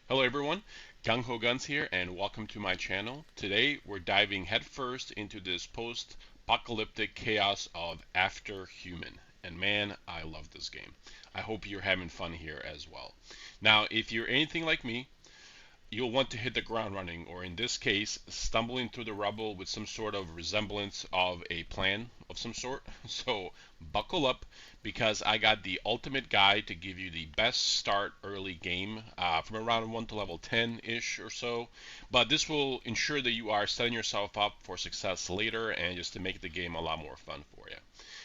Hello everyone, Gung Ho Guns here and welcome to my channel. Today we're diving headfirst into this post-apocalyptic chaos of After Human. And man, I love this game. I hope you're having fun here as well. Now, if you're anything like me, you'll want to hit the ground running, or in this case, stumbling through the rubble with some sort of resemblance of a plan of some sort. So buckle up, because I got the ultimate guide to give you the best start early game from around 1 to level 10-ish or so. But this will ensure that you are setting yourself up for success later and just to make the game a lot more fun for you.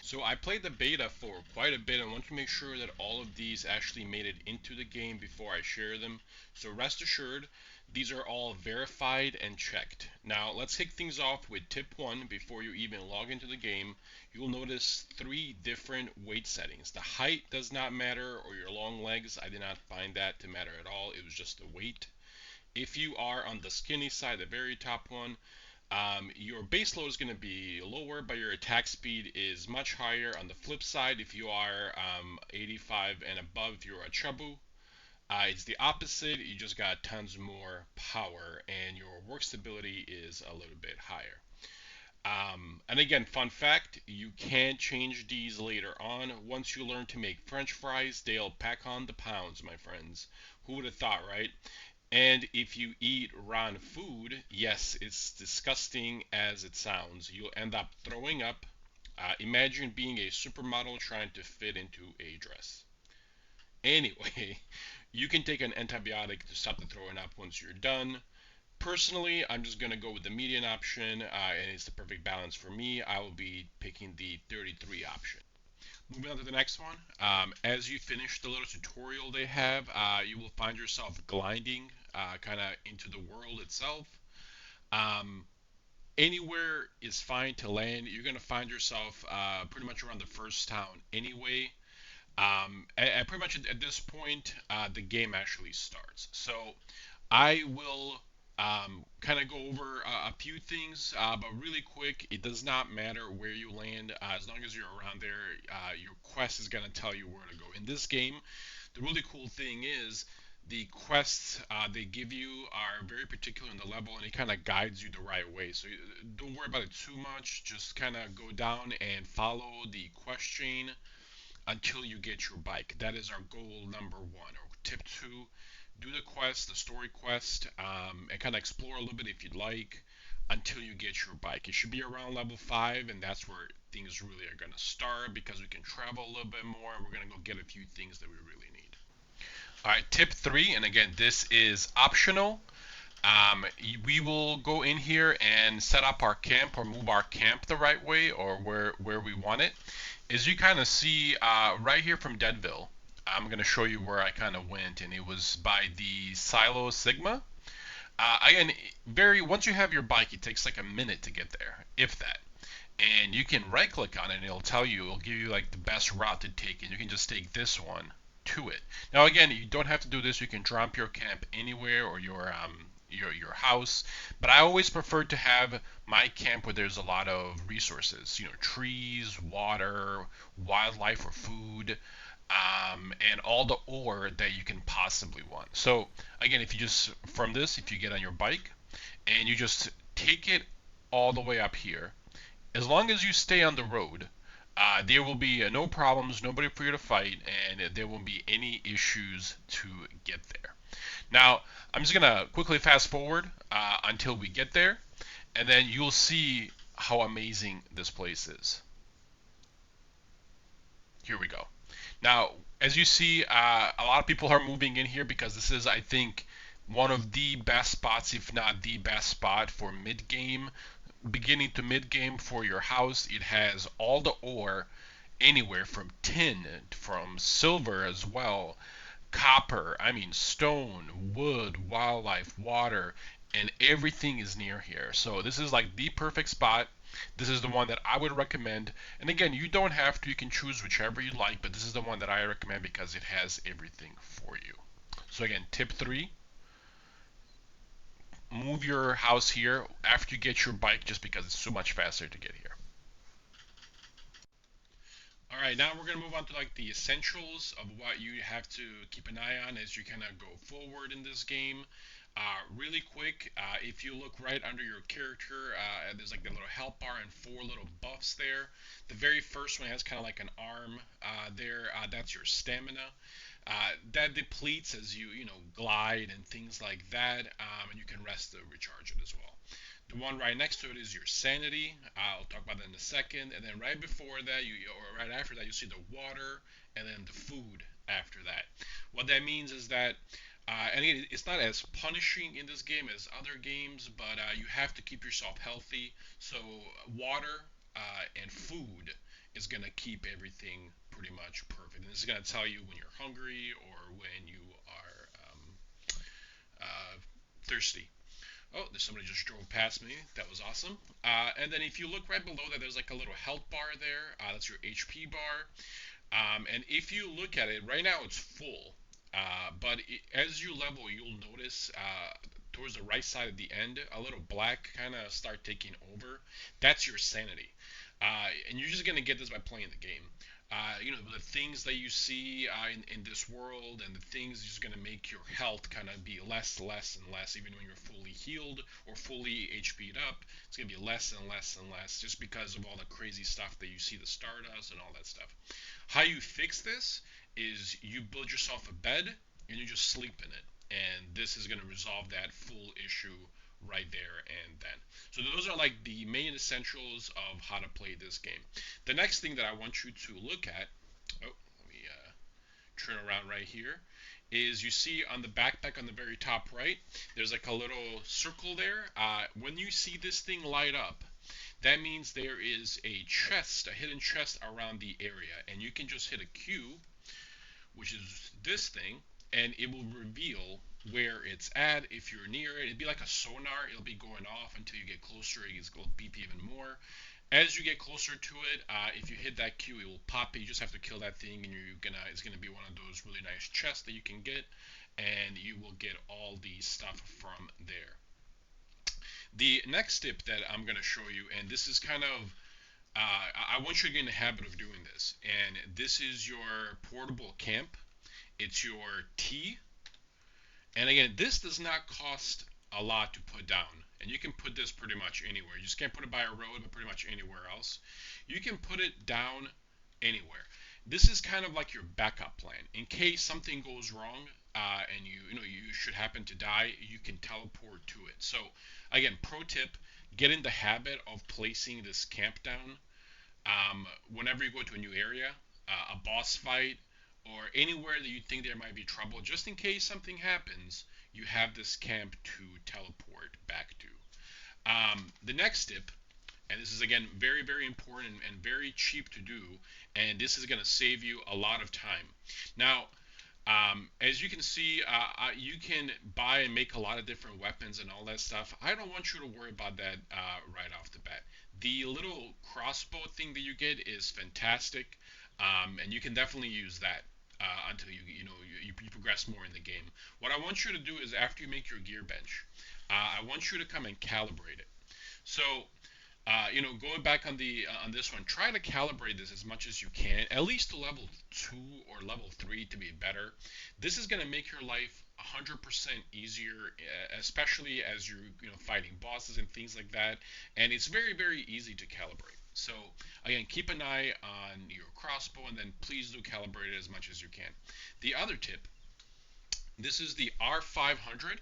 So I played the beta for quite a bit and want to make sure that all of these actually made it into the game before I share them. So rest assured, these are all verified and checked. Now let's kick things off with tip 1 before you even log into the game. You'll notice 3 different weight settings. The height does not matter, or your long legs. I did not find that to matter at all. It was just the weight. If you are on the skinny side, the very top one, your base load is going to be lower, but your attack speed is much higher. On the flip side, if you are 85 and above, if you're a Chabu, it's the opposite. You just got tons more power, and your work stability is a little bit higher. And again, fun fact, you can change these later on. Once you learn to make French fries, they'll pack on the pounds, my friends. Who would have thought, right? And if you eat raw food, yes, it's disgusting as it sounds. You'll end up throwing up. Imagine being a supermodel trying to fit into a dress. Anyway, you can take an antibiotic to stop the throwing up once you're done. Personally, I'm just going to go with the median option, and it's the perfect balance for me. I will be picking the 33 option. Moving on to the next one, as you finish the little tutorial they have, you will find yourself gliding kind of into the world itself. Anywhere is fine to land. You're going to find yourself pretty much around the first town anyway. Pretty much at this point, the game actually starts. So I will kind of go over a few things, but really quick, it does not matter where you land. As long as you're around there, your quest is going to tell you where to go. In this game, the really cool thing is the quests they give you are very particular in the level, and it kind of guides you the right way. So don't worry about it too much. Just kind of go down and follow the quest chain until you get your bike. That is our goal number 1. Or tip 2, do the quest, the story quest, and kind of explore a little bit if you'd like until you get your bike. It should be around level 5, and that's where things really are going to start, because we can travel a little bit more and we're going to go get a few things that we really need. Alright, tip 3, and again, this is optional. We will go in here and set up our camp or move our camp the right way, or where we want it. As you kind of see right here from Deadville, I'm going to show you where I kind of went, and it was by the Silo Sigma. Again, once you have your bike, it takes like a minute to get there, if that. And you can right click on it and it'll give you like the best route to take, and you can just take this one to it. Now again, you don't have to do this. You can drop your camp anywhere, or your house, but I always prefer to have my camp where there's a lot of resources, trees, water, wildlife or food, and all the ore that you can possibly want. So again, if you get on your bike and you just take it all the way up here, as long as you stay on the road, there will be no problems, nobody for you to fight, and there won't be any issues to get there. Now, I'm just going to quickly fast forward until we get there, and then you'll see how amazing this place is. Here we go. Now, as you see, a lot of people are moving in here because this is, I think, one of the best spots, if not the best spot for mid-game, beginning to mid-game for your house. It has all the ore, anywhere from tin, from silver as well, copper, stone, wood, wildlife, water, and everything is near here. So this is like the perfect spot. This is the one that I would recommend. And again, you don't have to, you can choose whichever you like, but this is the one that I recommend because it has everything for you. So again, tip 3, move your house here after you get your bike just because it's so much faster to get here. All right, now we're gonna move on to like the essentials of what you have to keep an eye on as you kind of go forward in this game. Really quick, if you look right under your character, there's like the little health bar and 4 little buffs there. The very first one has kind of like an arm there. That's your stamina. That depletes as you glide and things like that, and you can rest to recharge it as well. The one right next to it is your sanity. I'll talk about that in a second. And then right before that, or right after that, you see the water and then the food after that. What that means is that, and again, it's not as punishing in this game as other games, but you have to keep yourself healthy. So water and food is going to keep everything pretty much perfect. And this is going to tell you when you're hungry or when you are thirsty. Oh, there's somebody just drove past me. That was awesome. And then if you look right below that, there's like a little health bar there. That's your HP bar. And if you look at it, right now it's full. As you level, you'll notice towards the right side at the end, a little black kind of start taking over. That's your sanity. And you're just going to get this by playing the game. The things that you see in this world and the things just going to make your health kind of be less, less, and less. Even when you're fully healed or fully HP'd up, it's going to be less and less and less just because of all the crazy stuff that you see, the Stardust and all that stuff. How you fix this is you build yourself a bed and you just sleep in it. And this is going to resolve that full issue right there and then. So those are like the main essentials of how to play this game. The next thing that I want you to look at, oh, let me turn around right here, is you see on the backpack on the very top right, there's like a little circle there. When you see this thing light up, that means there is a chest, a hidden chest around the area, and you can just hit a Q, which is this thing, and it will reveal where it's at. If you're near it, it'd be like a sonar. It'll be going off until you get closer. It's going to beep even more. As you get closer to it, if you hit that Q, it will pop it. You just have to kill that thing, and it's gonna be one of those really nice chests that you can get, and you will get all the stuff from there. The next tip that I'm gonna show you, and this is kind of I want you to get in the habit of doing this, and this is your portable camp. It's your tea. And again, this does not cost a lot to put down. And you can put this pretty much anywhere. You just can't put it by a road, but pretty much anywhere else. You can put it down anywhere. This is kind of like your backup plan. In case something goes wrong and you should happen to die, you can teleport to it. So again, pro tip, get in the habit of placing this camp down whenever you go to a new area, a boss fight, or anywhere that you think there might be trouble, just in case something happens, you have this camp to teleport back to. The next tip, and this is again very, very important and very cheap to do, and this is going to save you a lot of time. Now, as you can see, you can buy and make a lot of different weapons and all that stuff. I don't want you to worry about that right off the bat. The little crossbow thing that you get is fantastic, and you can definitely use that until you progress more in the game. What I want you to do is after you make your gear bench, I want you to come and calibrate it. So going back on this one, try to calibrate this as much as you can, at least to level 2 or level 3 to be better. This is going to make your life 100% easier, especially as you're fighting bosses and things like that. And it's very, very easy to calibrate. So again, keep an eye on your crossbow, and then please do calibrate it as much as you can. The other tip, this is the R500.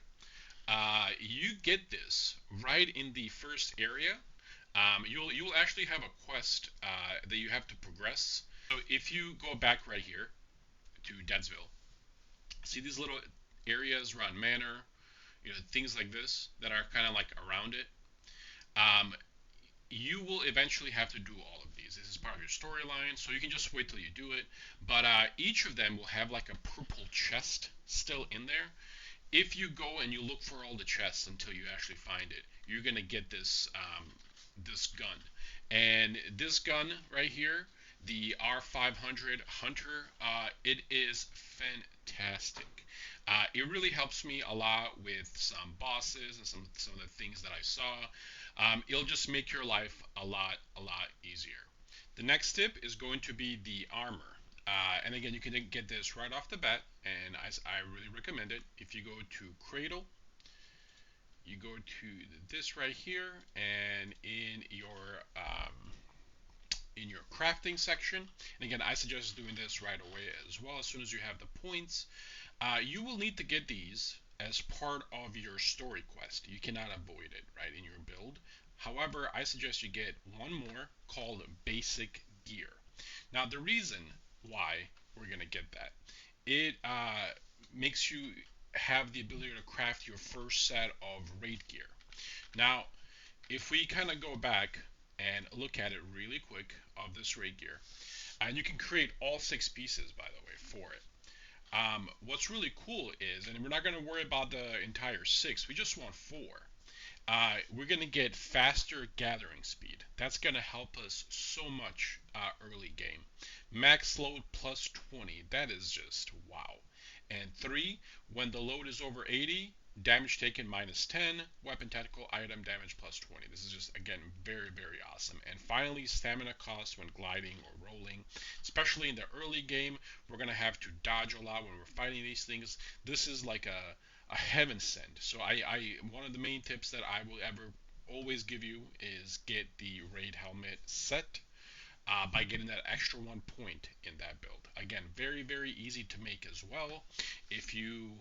You get this right in the first area. You'll actually have a quest that you have to progress. So if you go back right here to Deadsville, see these little areas around Manor, things like this that are kind of like around it. You will eventually have to do all of these. This is part of your storyline, so you can just wait till you do it. But each of them will have like a purple chest still in there. if you go and you look for all the chests until you actually find it, you're gonna get this gun. And this gun right here, the R500 Hunter, it is fantastic. It really helps me a lot with some bosses and some of the things that I saw. It'll just make your life a lot easier. The next tip is going to be the armor. And again, you can get this right off the bat, and I really recommend it. If you go to Cradle, you go to this right here, and in your crafting section, and again, I suggest doing this right away as well. As soon as you have the points, you will need to get these as part of your story quest. You cannot avoid it, right, in your build. However, I suggest you get one more called Basic Gear. Now, the reason why we're going to get that, it makes you have the ability to craft your first set of raid gear. Now, if we kind of go back and look at it really quick of this raid gear, and you can create all 6 pieces, by the way, for it. What's really cool is, and we're not going to worry about the entire 6, we just want 4. We're going to get faster gathering speed. That's going to help us so much early game. Max load plus 20. That is just wow. And 3, when the load is over 80, damage taken minus 10, weapon tactical item damage plus 20. This is just, again, very, very awesome. And finally, stamina cost when gliding or rolling. Especially in the early game, we're going to have to dodge a lot when we're fighting these things. This is like a heaven sent. So one of the main tips that I will ever always give you is get the raid helmet set by getting that extra 1 point in that build. Again, very, very easy to make as well. If you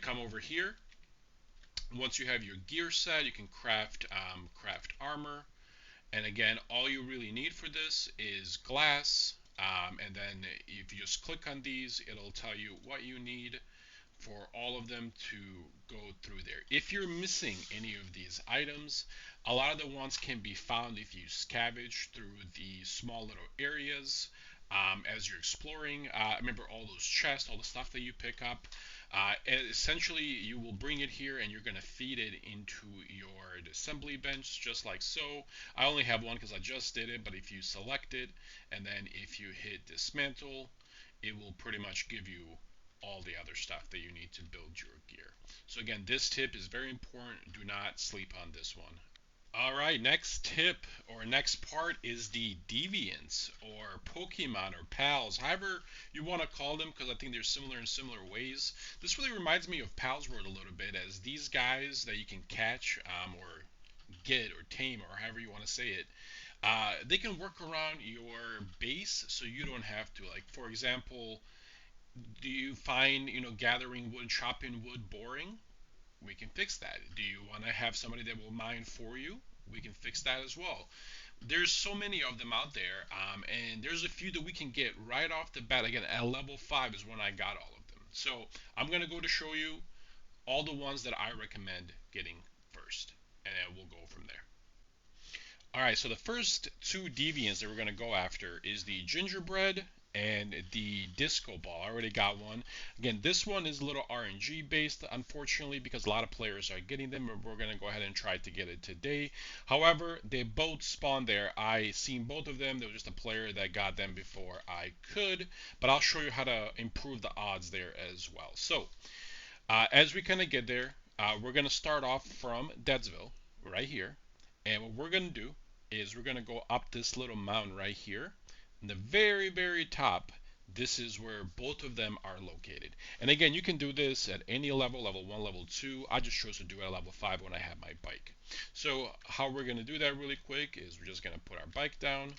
come over here, once you have your gear set, you can craft armor. And again, all you really need for this is glass. And then if you just click on these, it'll tell you what you need for all of them to go through there. If you're missing any of these items, a lot of the ones can be found if you scavenge through the small little areas as you're exploring. Remember all those chests, all the stuff that you pick up. Essentially, you will bring it here and you're going to feed it into your assembly bench just like so. I only have one because I just did it, but if you select it and then if you hit dismantle, it will pretty much give you all the other stuff that you need to build your gear. So again, this tip is very important. Do not sleep on this one. All right, next tip or next part is the Deviants or Pokemon or pals, however you want to call them, because I think they're similar in similar ways. This really reminds me of Pals World a little bit, as these guys that you can catch or get or tame or however you want to say it, they can work around your base so you don't have to. Like, for example, do you find, gathering wood, chopping wood boring? We can fix that. Do you want to have somebody that will mine for you? We can fix that as well. There's so many of them out there, and there's a few that we can get right off the bat. Again, at level 5 is when I got all of them. So I'm going to go to show you all the ones that I recommend getting first, and then we'll go from there. Alright, so the first 2 deviants that we're going to go after is the Gingerbread and the Discoball. I already got one. Again, this one is a little RNG based, unfortunately, because a lot of players are getting them, and we're going to go ahead and try to get it today. However, they both spawn there. I seen both of them. There was just a player that got them before I could, but I'll show you how to improve the odds there as well. So, as we kind of get there, we're going to start off from Deadsville, right here. And what we're going to do is we're going to go up this little mountain right here. In the very, very top, this is where both of them are located. And again, you can do this at any level, level 1, level 2. I just chose to do it at level 5 when I have my bike. So how we're going to do that really quick is we're just going to put our bike down.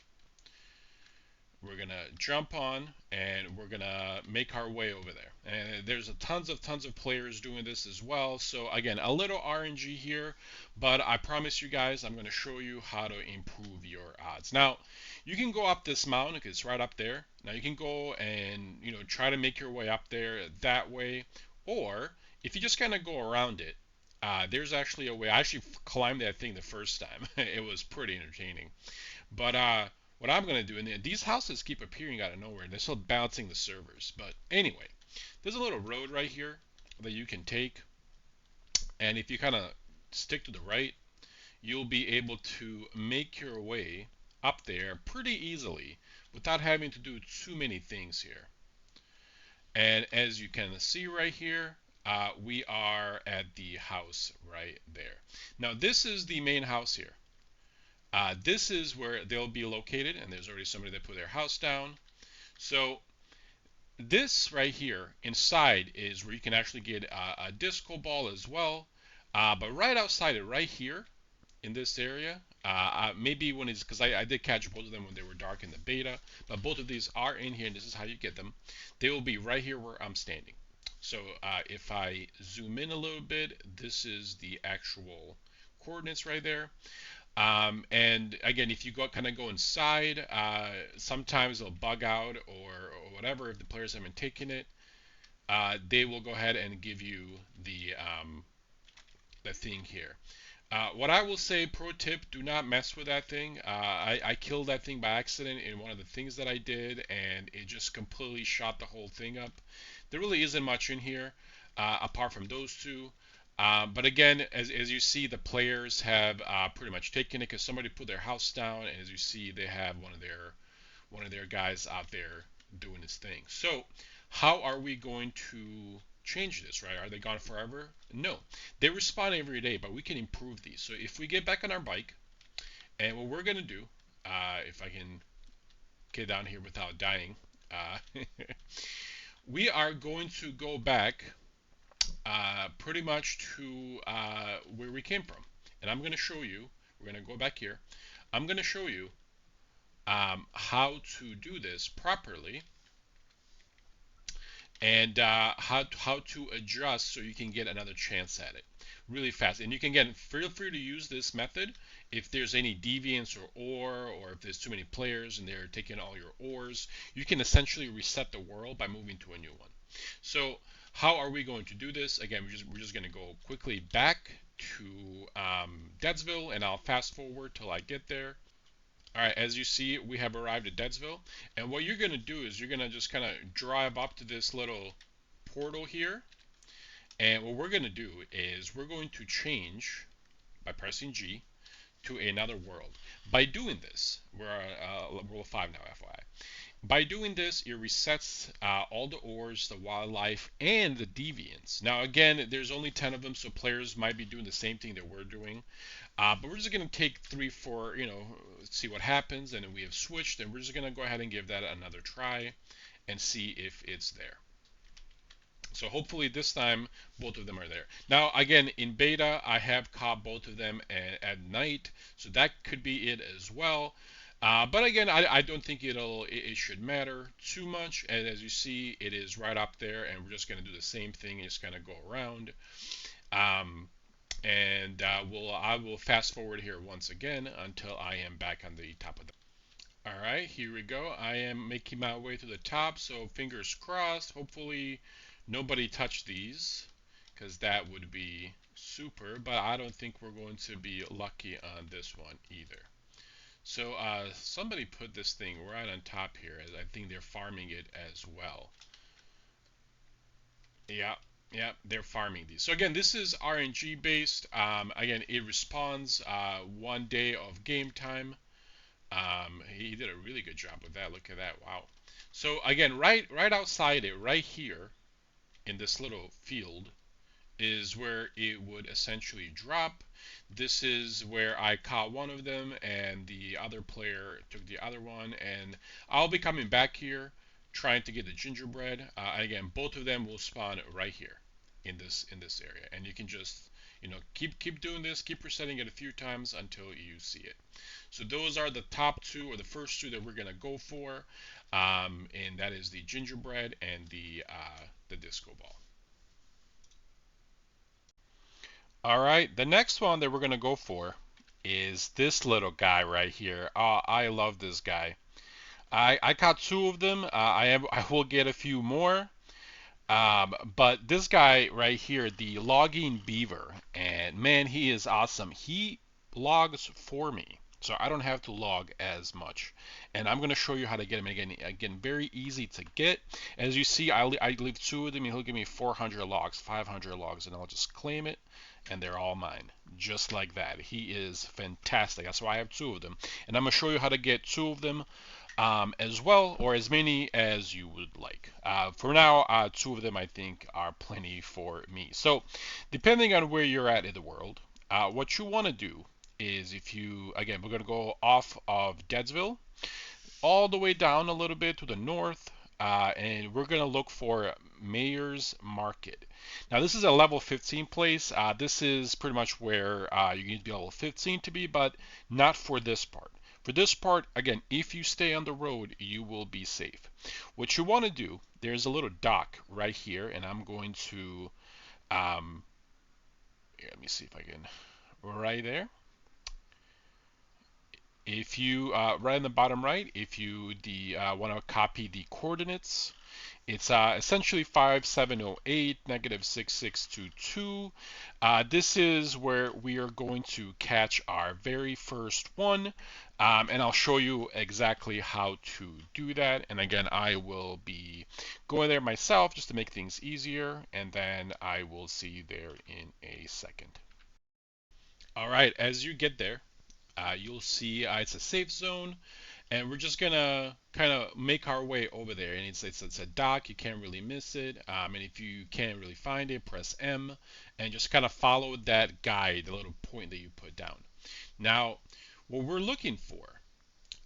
We're going to jump on, and we're going to make our way over there. And there's tons of players doing this as well. So again, a little RNG here, but I promise you guys, I'm going to show you how to improve your odds. Now, you can go up this mountain because it's right up there. Now you can go and try to make your way up there that way, or if you just kind of go around it, there's actually a way. I actually climbed that thing the first time. It was pretty entertaining. But what I'm going to do, and these houses keep appearing out of nowhere, and they're still bouncing the servers. But anyway, there's a little road right here. that you can take, and if you kind of stick to the right, you'll be able to make your way up there pretty easily without having to do too many things here. And as you can see right here, we are at the house right there. Now this is the main house here. This is where they'll be located, and there's already somebody that put their house down. So this right here inside is where you can actually get a disco ball as well. But right outside it, right here in this area, maybe when it's because I did catch both of them when they were dark in the beta, but both of these are in here, and this is how you get them. They will be right here where I'm standing. So if I zoom in a little bit, this is the actual coordinates right there. And again, if you kind of go inside, sometimes they'll bug out or whatever if the players haven't taken it. They will go ahead and give you the thing here. What I will say, pro tip, do not mess with that thing. I killed that thing by accident in one of the things that I did, and it just completely shot the whole thing up. There really isn't much in here apart from those two. But again, as you see, the players have pretty much taken it because somebody put their house down, and as you see, they have one of their guys out there doing his thing. So, how are we going to change this, right? Are they gone forever? No. They respawn every day, but we can improve these. So if we get back on our bike, and what we're going to do, if I can get down here without dying, we are going to go back pretty much to where we came from. And I'm going to show you, we're going to go back here. I'm going to show you how to do this properly and how to adjust so you can get another chance at it really fast. And you can feel free to use this method if there's any deviants or ore, or if there's too many players and they're taking all your ores. You can essentially reset the world by moving to a new one. So how are we going to do this? Again, we're just going to go quickly back to Deadsville, and I'll fast forward till I get there. All right, as you see, we have arrived at Deadsville, and what you're going to do is you're going to just kind of drive up to this little portal here, and what we're going to do is we're going to change by pressing G to another world. By doing this, we're world 5 now, FYI. By doing this, it resets all the ores, the wildlife, and the deviants. Now, again, there's only 10 of them, so players might be doing the same thing that we're doing. But we're just going to take 3, 4, see what happens, and then we have switched, and we're just going to go ahead and give that another try and see if it's there. So hopefully this time both of them are there. Now again, in beta I have caught both of them at night, so that could be it as well. But again, I don't think it should matter too much. And as you see, it is right up there, and we're just going to do the same thing. Just kind of go around. And I will fast forward here once again until I am back on the top of the. All right, here we go. I am making my way to the top, so fingers crossed. Hopefully nobody touched these, because that would be super, but I don't think we're going to be lucky on this one either. So somebody put this thing right on top here, as I think they're farming it as well. Yeah, they're farming these. So again, this is RNG based. Again, it respawns 1 day of game time. He did a really good job with that. Look at that. Wow. So again, right outside it, right here in this little field, is where it would essentially drop. This is where I caught one of them, and the other player took the other one, and I'll be coming back here trying to get the gingerbread. Again, both of them will spawn right here in this area, and you can just keep doing this, keep resetting it a few times until you see it. So those are the top 2, or the first 2 that we're gonna go for, and that is the gingerbread and the disco ball. All right, the next one that we're gonna go for is this little guy right here. I love this guy. I caught 2 of them. I will get a few more. But this guy right here, the logging beaver, and man, he is awesome. He logs for me. So I don't have to log as much. And I'm going to show you how to get them. And again, very easy to get. As you see, I leave 2 of them, and he'll give me 400 logs, 500 logs, and I'll just claim it, and they're all mine. Just like that. He is fantastic. That's why I have 2 of them. And I'm going to show you how to get 2 of them as well, or as many as you would like. For now, 2 of them I think are plenty for me. So, depending on where you're at in the world, what you want to do is if you, again, we're going to go off of Deadsville all the way down a little bit to the north, and we're going to look for Mayor's Market. Now, this is a level 15 place. This is pretty much where you need to be level 15 to be, but not for this part. For this part, again, if you stay on the road, you will be safe. What you want to do, there's a little dock right here, and I'm going to, here, let me see if I can, right there. If you, right in the bottom right, if you want to copy the coordinates, it's essentially 5708 -6622. This is where we are going to catch our very first one, and I'll show you exactly how to do that. And again, I will be going there myself just to make things easier, and then I will see you there in a second. All right, as you get there, you'll see it's a safe zone, and we're just gonna kind of make our way over there. And it's a dock, you can't really miss it. And if you can't really find it, press M and just kind of follow that guide, the little point that you put down. Now, what we're looking for,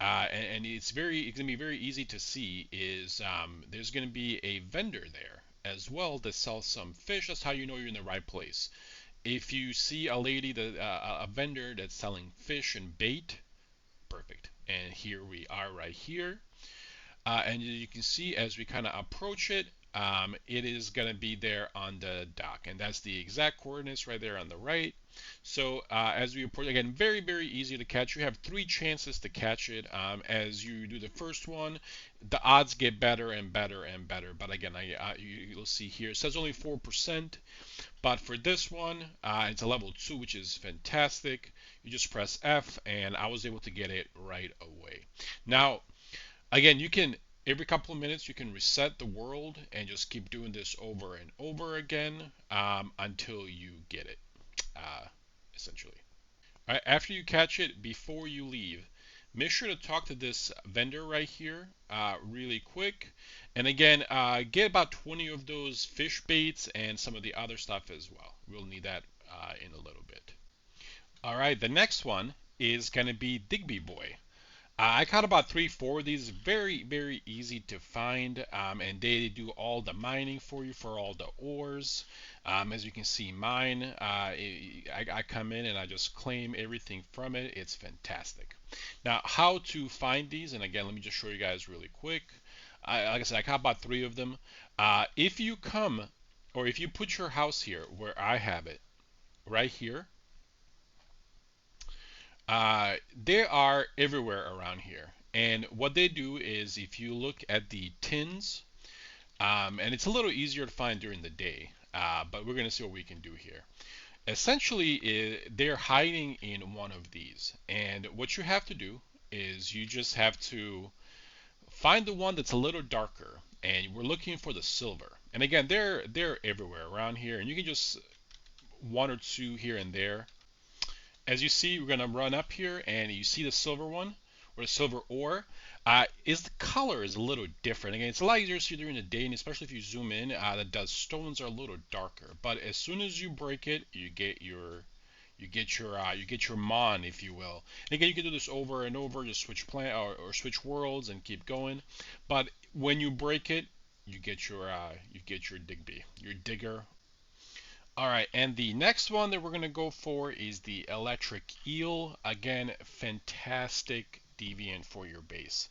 and it's gonna be very easy to see, is there's gonna be a vendor there as well that sells some fish. That's how you know you're in the right place. If you see a lady a vendor that's selling fish and bait, perfect. And here we are right here. And you can see as we kind of approach it, it is going to be there on the dock. And that's the exact coordinates right there on the right. So as we approach, again, very, very easy to catch. You have 3 chances to catch it. As you do the first one, the odds get better and better and better. But again, you'll see here, it says only 4%. But for this one, it's a level 2, which is fantastic. You just press F, and I was able to get it right away. Now, again, you can, every couple of minutes, you can reset the world and just keep doing this over and over again until you get it, essentially. All right, after you catch it, before you leave, make sure to talk to this vendor right here really quick. And again, get about 20 of those fish baits and some of the other stuff as well. We'll need that in a little bit. All right, the next one is going to be Digby Boy. I caught about 3-4 of these. Very, very easy to find, and they do all the mining for you for all the ores. As you can see, mine, I come in and I just claim everything from it. It's fantastic. Now, how to find these, and again, let me just show you guys really quick. Like I said, I caught about 3 of them. If you come, or if you put your house here where I have it, right here, they are everywhere around here. And what they do is if you look at the tins, and it's a little easier to find during the day, but we're going to see what we can do here. Essentially, they're hiding in one of these. And what you have to do is you just have to find the one that's a little darker. And we're looking for the silver. And again, they're everywhere around here. And you can just 1 or 2 here and there. As you see, we're going to run up here, and you see the silver one, or the silver ore. The color is a little different. Again, it's a lot easier to see during the day, and especially if you zoom in, the stones are a little darker. But as soon as you break it, you get your mon, if you will. And again, you can do this over and over, just switch or switch worlds and keep going. But when you break it, you get your Digby, your digger. All right, and the next one that we're going to go for is the electric eel. Again, fantastic deviant for your base.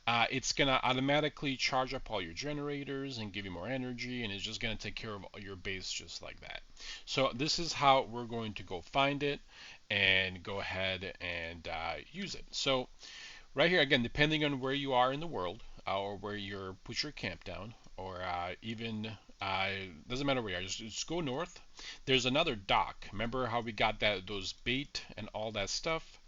It's going to automatically charge up all your generators and give you more energy, and it's just going to take care of your base just like that. So this is how we're going to go find it and go ahead and use it. So right here, again, depending on where you are in the world or where you put your camp down, or even doesn't matter where you are, just go north. there's another dock. Remember how we got those bait and all that stuff?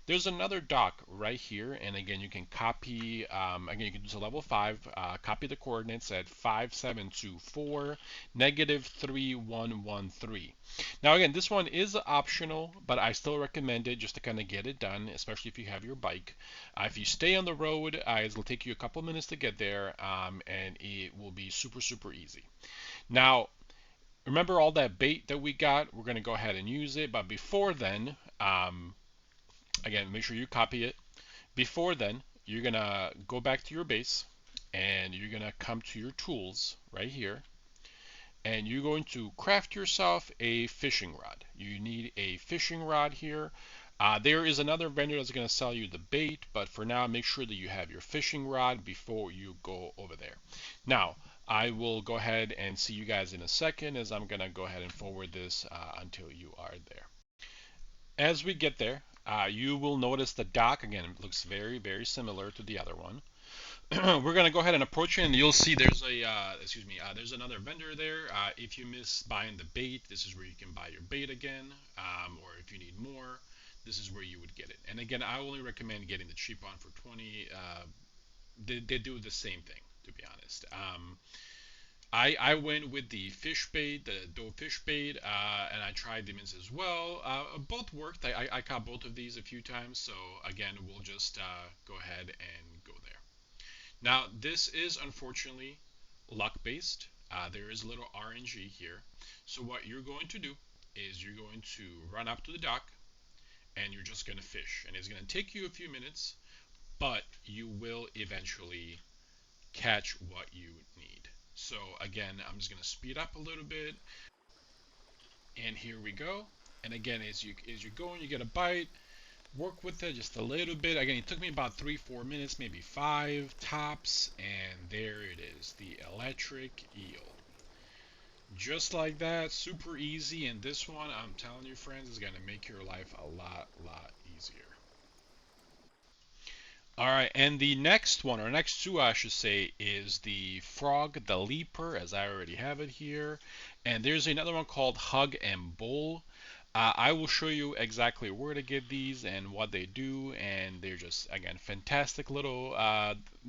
There's another dock right here, and again you can copy. Again, you can use a level 5. Copy the coordinates at 5724 -3113. Now again, this one is optional, but I still recommend it just to kind of get it done, especially if you have your bike. If you stay on the road, it'll take you a couple minutes to get there, and it will be super easy. Now, remember all that bait that we got? We're going to go ahead and use it, but before then, again, make sure you copy it. Before then, you're going to go back to your base, and you're going to come to your tools right here, and you're going to craft yourself a fishing rod. You need a fishing rod here. There is another vendor that's going to sell you the bait, but for now, make sure that you have your fishing rod before you go over there. Now, I will go ahead and see you guys in a second, as I'm going to go ahead and forward this until you are there. As we get there, you will notice the dock. Again, it looks very similar to the other one. We're going to go ahead and approach it, and you'll see there's there's another vendor there. If you miss buying the bait, this is where you can buy your bait again, or if you need more, this is where you would get it. And again, I only recommend getting the cheap one for 20. They do the same thing, to be honest. I went with the fish bait, the dough fish bait, and I tried the mints as well. Both worked. I caught both of these a few times, so again, we'll just go ahead and go there. Now, this is unfortunately luck-based. There is a little RNG here. So what you're going to do is you're going to run up to the dock, and you're just going to fish. And it's going to take you a few minutes, but you will eventually catch what you need. So again, I'm just going to speed up a little bit. And here we go. And again, as you're going, you get a bite. Work with it just a little bit. Again, it took me about 3-4 minutes, maybe 5 tops, and there it is, the electric eel. Just like that, super easy, and this one, I'm telling you friends, is going to make your life a lot easier. Alright, and the next one, or next two I should say, is the Frog the Leaper, as I already have it here. And there's another one called Hug and Bowl. I will show you exactly where to get these and what they do, and they're just, again, fantastic little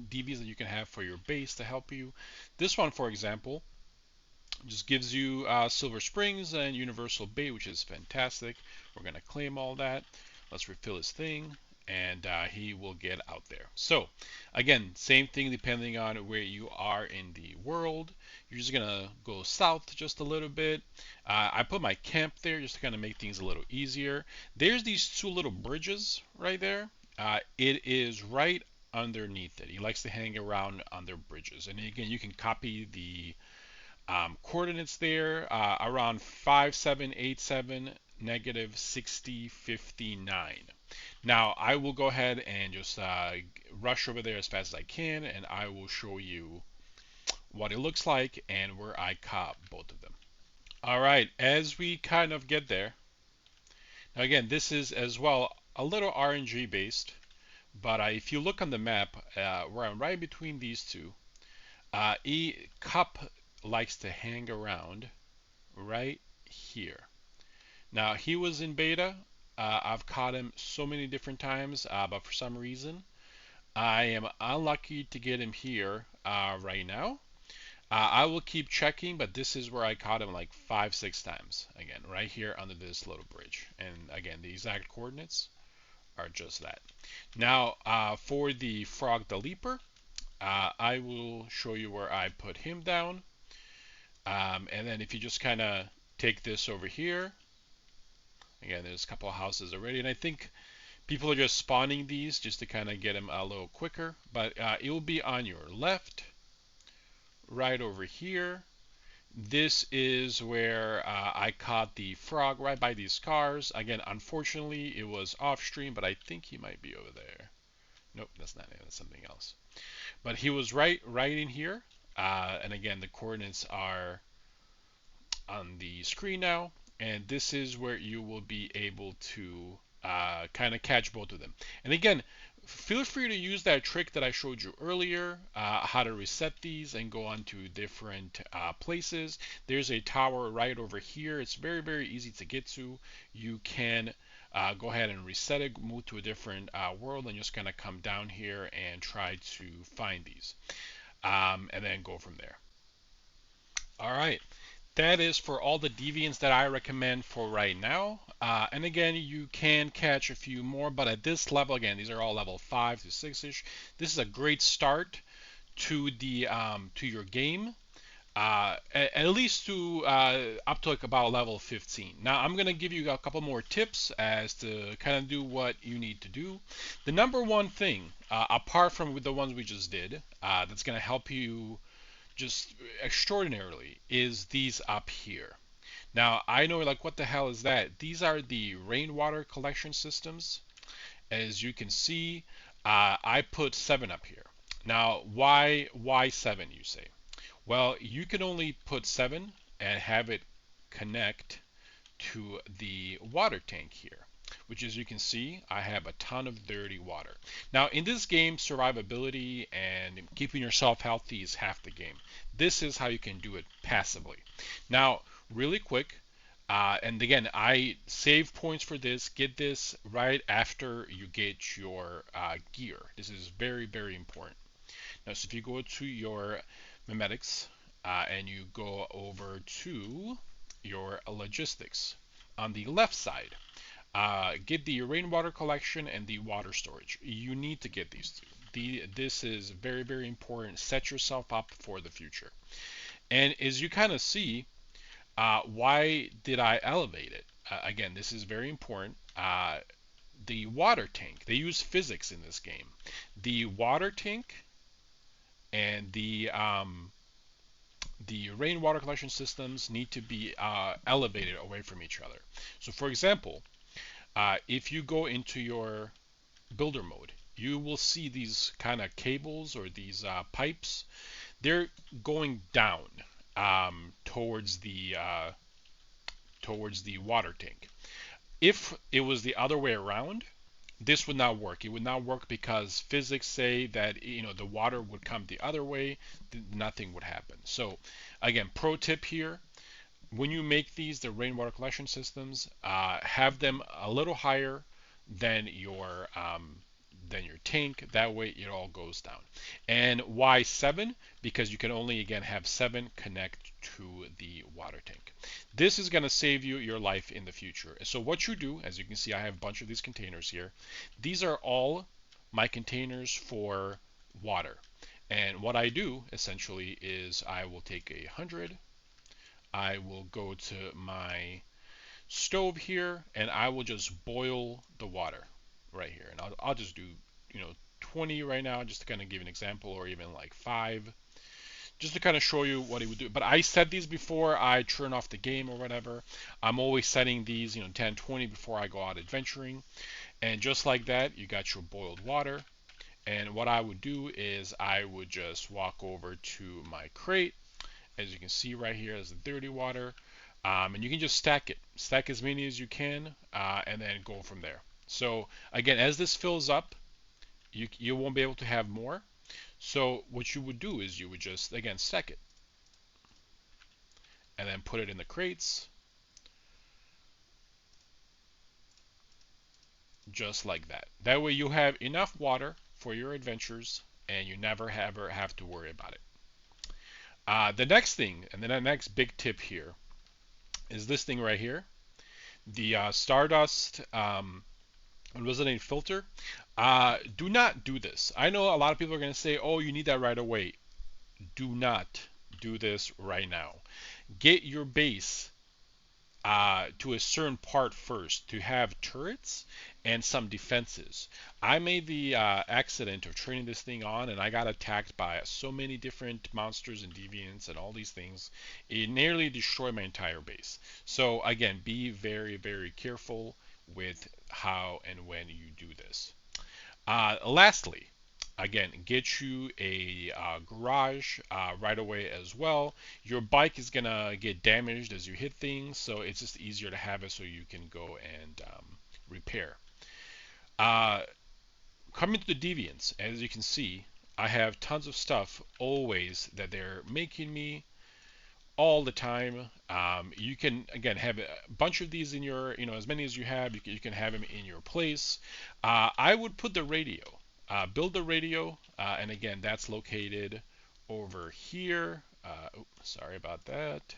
DVs that you can have for your base to help you. This one, for example, just gives you Silver Springs and Universal Bait, which is fantastic. We're going to claim all that. Let's refill his thing, and he will get out there. So, again, same thing depending on where you are in the world. You're just going to go south just a little bit. I put my camp there just to kind of make things a little easier. There's these two little bridges right there. It is right underneath it. He likes to hang around under bridges. And again, you can copy the coordinates there, around 5787 -6059. Now, I will go ahead and just rush over there as fast as I can, and I will show you what it looks like and where I caught both of them. Alright, as we kind of get there, now again, this is as well a little RNG based, but if you look on the map, where I'm right between these two, Cup likes to hang around right here. Now, he was in beta. I've caught him so many different times, but for some reason, I am unlucky to get him here right now. I will keep checking, but this is where I caught him like 5-6 times. Again, right here under this little bridge. And again, the exact coordinates are just that. Now, for the Frog the Leaper, I will show you where I put him down. And then if you just kind of take this over here, again, there's a couple of houses already, and I think people are just spawning these just to kind of get them a little quicker. But it will be on your left, right over here. This is where I caught the frog right by these cars. Again, unfortunately, it was off stream, but I think he might be over there. Nope, that's not it. That's something else. But he was right in here. And again, the coordinates are on the screen now. And this is where you will be able to kind of catch both of them. And again, feel free to use that trick that I showed you earlier, how to reset these and go on to different places. There's a tower right over here. It's very, very easy to get to. You can go ahead and reset it, move to a different world, and just kind of come down here and try to find these, and then go from there. All right. That is for all the deviants that I recommend for right now. And again, you can catch a few more, but at this level, again, these are all level 5 to 6-ish. This is a great start to the to your game. At least to up to like about level 15. Now I'm gonna give you a couple more tips as to kind of do what you need to do. The number one thing, apart from with the ones we just did, that's gonna help you just extraordinarily, is these up here. Now I know, like, what the hell is that? These are the Rainwater Collection systems. As you can see, I put 7 up here. Now why 7, you say? Well, you can only put 7 and have it connect to the water tank here, which, as you can see, I have a ton of dirty water. Now in this game, survivability and keeping yourself healthy is half the game. This is how you can do it passively. Now really quick, and again, I save points for this. Get this right after you get your gear. This is very, very important. Now, so if you go to your memetics and you go over to your logistics on the left side, get the Rainwater Collection and the water storage. You need to get these two. This is very, very important. Set yourself up for the future. And as you kind of see, why did I elevate it? Again, this is very important. The water tank, they use physics in this game. The water tank and the rainwater collection systems need to be elevated away from each other. So for example, if you go into your builder mode, you will see these kind of cables or these pipes. They're going down towards the water tank. If it was the other way around, this would not work. It would not work because physics say that, the water would come the other way, nothing would happen. So again, pro tip here: when you make these, the rainwater collection systems, have them a little higher than your tank. That way it all goes down. And why 7? Because you can only, again, have 7 connect to the water tank. This is going to save you your life in the future. So what you do, as you can see, I have a bunch of these containers here. These are all my containers for water. And what I do essentially is I will take 100. I will go to my stove here and I will just boil the water right here. And I'll just do 20 right now, just to kind of give an example, or even like 5, just to kind of show you what it would do. But I set these before I turn off the game or whatever. I'm always setting these 10, 20 before I go out adventuring. And just like that, you got your boiled water. And what I would do is I would just walk over to my crate. As you can see right here, is the dirty water. And you can just stack it. Stack as many as you can, and then go from there. So again, as this fills up, you won't be able to have more. So what you would do is you would just, again, stack it. And then put it in the crates. Just like that. That way you have enough water for your adventures, and you never ever have to worry about it. The next thing, and then the next big tip here, is this thing right here. The STARDUST RESONANT filter. Do not do this. I know a lot of people are going to say, oh, you need that right away. Do not do this right now. Get your base to a certain part first to have turrets and some defenses. I made the accident of turning this thing on, and I got attacked by so many different monsters and deviants and all these things. It nearly destroyed my entire base. So again, be very, very careful with how and when you do this. Lastly, again, get you a garage right away as well. Your bike is gonna get damaged as you hit things, so it's just easier to have it so you can go and repair. coming to the Deviants, as you can see, I have tons of stuff always that they're making me all the time. You can again have a bunch of these in your, as many as you have. You can have them in your place. I would put the radio, build the radio, and again that's located over here. Sorry about that.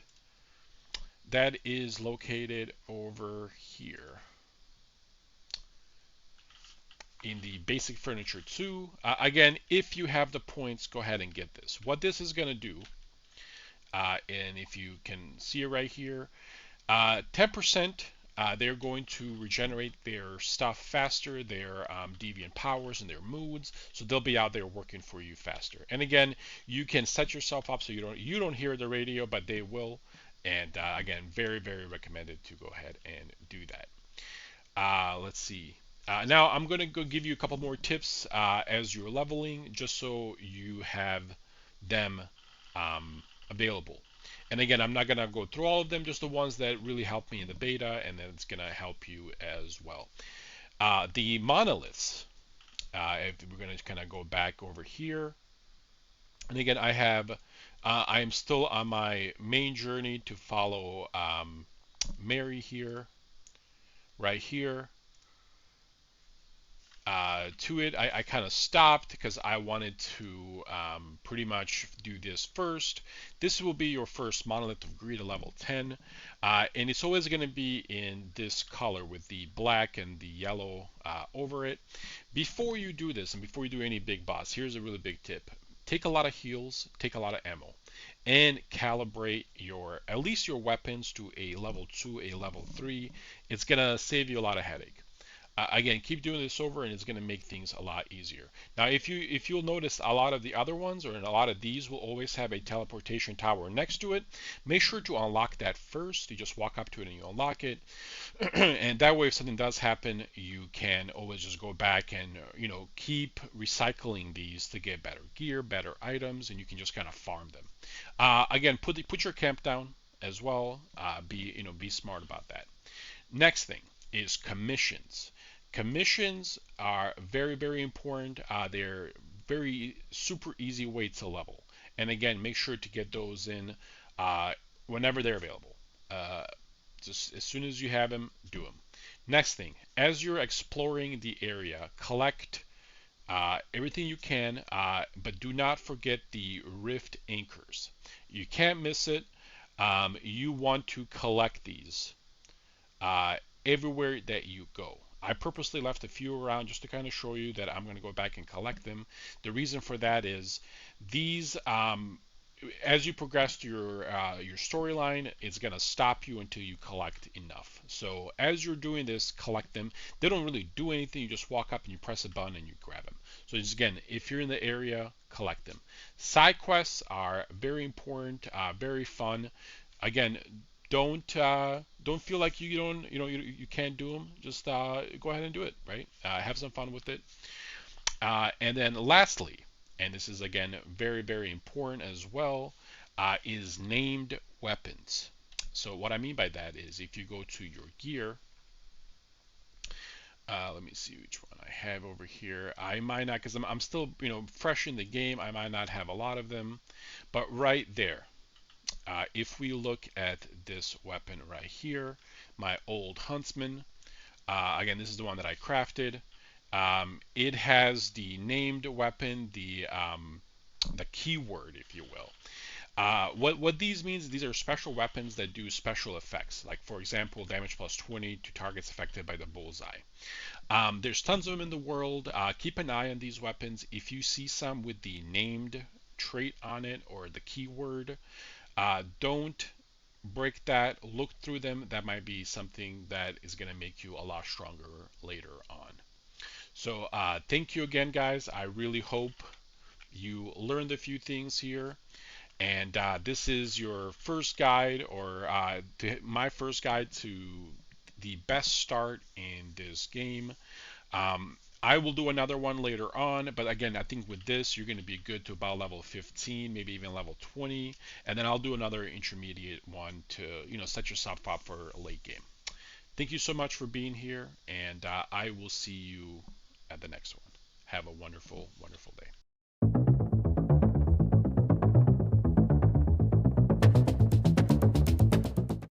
That is located over here in the basic furniture too. Again, if you have the points, go ahead and get this. What this is going to do, and if you can see it right here, 10%, they're going to regenerate their stuff faster, their deviant powers and their moods, so they'll be out there working for you faster. And again, you can set yourself up so you don't hear the radio, but they will. And again, very very recommended to go ahead and do that. Let's see. Now I'm going to go give you a couple more tips as you're leveling, just so you have them available. And again, I'm not going to go through all of them, just the ones that really helped me in the beta, and then it's going to help you as well. The monoliths, if we're going to kind of go back over here. And again, I am still on my main journey to follow Mary here, right here. To it, I kind of stopped because I wanted to pretty much do this first. This will be your first monolith of greed at level 10, and it's always going to be in this color with the black and the yellow over it. Before you do this and before you do any big boss, here's a really big tip. Take a lot of heals, take a lot of ammo, and calibrate at least your weapons to a level 2, a level 3. It's going to save you a lot of headache. Again, keep doing this over and it's going to make things a lot easier. Now, if you'll notice, a lot of the other ones, or a lot of these, will always have a teleportation tower next to it. Make sure to unlock that first. You just walk up to it and you unlock it. And that way, if something does happen, you can always just go back and keep recycling these to get better gear, better items, and you can just kind of farm them. Again, put your camp down as well. Be smart about that. Next thing is commissions. Commissions are very, very important. They're very super easy way to level. And again, make sure to get those in whenever they're available. Just as soon as you have them, do them. Next thing, as you're exploring the area, collect everything you can, but do not forget the rift anchors. You can't miss it. You want to collect these everywhere that you go. I purposely left a few around just to kind of show you that I'm going to go back and collect them. The reason for that is these, as you progress your storyline, it's going to stop you until you collect enough. So as you're doing this, collect them. They don't really do anything. You just walk up and you press a button and you grab them. So just, again, if you're in the area, collect them. Side quests are very important, very fun. Again, don't feel like you can't do them. Just go ahead and do it, right? Have some fun with it. And then lastly, and this is again very, very important as well, is named weapons. So what I mean by that is if you go to your gear, let me see which one I have over here. I might not, because I'm still fresh in the game, I might not have a lot of them, but right there, if we look at this weapon right here, my old huntsman, again, this is the one that I crafted. It has the named weapon, the keyword, if you will. What these means, these are special weapons that do special effects. Like, for example, damage plus 20 to targets affected by the bullseye. There's tons of them in the world. Keep an eye on these weapons. If you see some with the named trait on it or the keyword, don't break that. Look through them. That might be something that is going to make you a lot stronger later on. So thank you again, guys. I really hope you learned a few things here. And this is your first guide, or my first guide to the best start in this game. I will do another one later on, but again, I think with this, you're going to be good to about level 15, maybe even level 20, and then I'll do another intermediate one to, set yourself up for a late game. Thank you so much for being here, and I will see you at the next one. Have a wonderful, wonderful day.